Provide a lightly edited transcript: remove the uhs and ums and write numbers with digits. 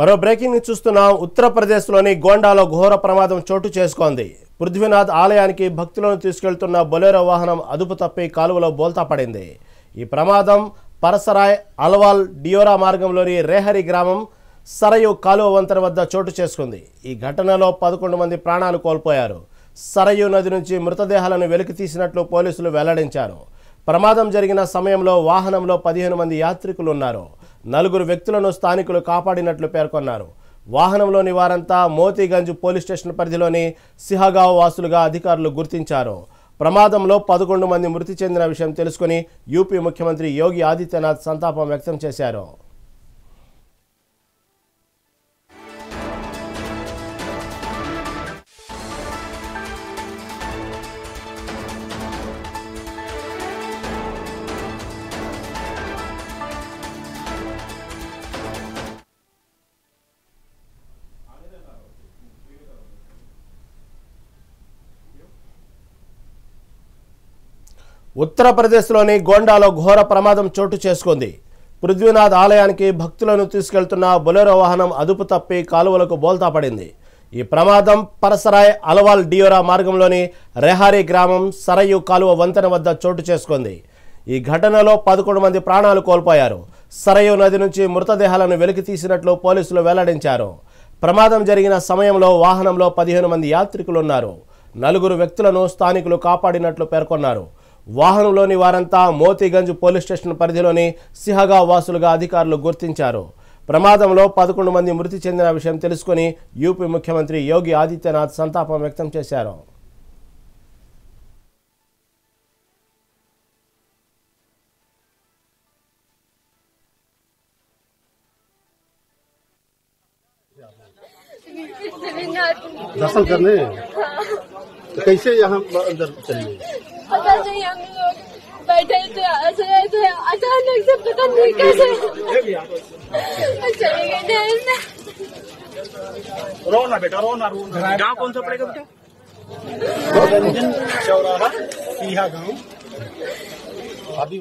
మరో బ్రేకింగ్ ని చూస్తున్నాం. ఉత్తరప్రదేశ్లోని గోండాలో ఘోర ప్రమాదం చోటు చేసుకుంది. పృథ్వీనాథ్ ఆలయానికి భక్తులను తీసుకెళ్తున్న బొలెరో వాహనం అదుపు తప్పి కాలువలో బోల్తా పడింది. ఈ ప్రమాదం పరసరాయ్ అల్వాల్ డియోరా మార్గంలోని రేహరి గ్రామం సరయు కాలువ వంతెన వద్ద చోటు చేసుకుంది. ఈ ఘటనలో 11 మంది ప్రాణాలు కోల్పోయారు. సరయు నది నుంచి మృతదేహాలను వెలికి తీసినట్లు పోలీసులు వెల్లడించారు. ప్రమాదం జరిగిన సమయంలో వాహనంలో 15 మంది యాత్రికులు ఉన్నారు. 4 వ్యక్తులను స్థానికులు కాపాడినట్లు పేర్కొన్నారు. వాహనంలోని వారంతా మోతీగంజ్ పోలీస్ స్టేషన్ పరిధిలోని సిహాగావ్ వాసులుగా అధికారులు గుర్తించారు. ప్రమాదంలో 11 మంది మృతి చెందిన విషయం తెలుసుకుని యూపీ ముఖ్యమంత్రి యోగి ఆదిత్యనాథ్ సంతాపం వ్యక్తం చేశారు. ఉత్తరప్రదేశ్లోని గోండాలో ఘోర ప్రమాదం చోటు చేసుకుంది. పృథ్వీనాథ్ ఆలయానికి భక్తులను తీసుకెళ్తున్న బొలెరో వాహనం అదుపు తప్పి కాలువలకు బోల్తా పడింది. ఈ ప్రమాదం పరసరాయ్ అల్వాల్ డియోరా మార్గంలోని రెహారీ గ్రామం సరయు కాలువ వంతెన వద్ద చోటు చేసుకుంది. ఈ ఘటనలో 11 మంది ప్రాణాలు కోల్పోయారు. సరయు నది నుంచి మృతదేహాలను వెలికి తీసినట్లు పోలీసులు వెల్లడించారు. ప్రమాదం జరిగిన సమయంలో వాహనంలో 15 మంది యాత్రికులు ఉన్నారు. 4 వ్యక్తులను స్థానికులు కాపాడినట్లు పేర్కొన్నారు. వాహనంలోని వారంతా మోతీగంజ్ పోలీస్ స్టేషన్ పరిధిలోని సిహాగావ్ వాసులుగా అధికారులు గుర్తించారు. ప్రమాదంలో 11 మంది మృతి చెందిన విషయం తెలుసుకుని యూపీ ముఖ్యమంత్రి యోగి ఆదిత్యనాథ్ సంతాపం వ్యక్తం చేశారు. दर्शन करने तो कैसे यहाँ अंदर चले? पता नहीं, हम लोग बैठे थे ऐसे अचानक से पता नहीं कैसे चले गए। रो ना बेटा, रो ना। गाँव कौन सा पड़ेगा बेटा? चौराहा सिहा गाँव। अभी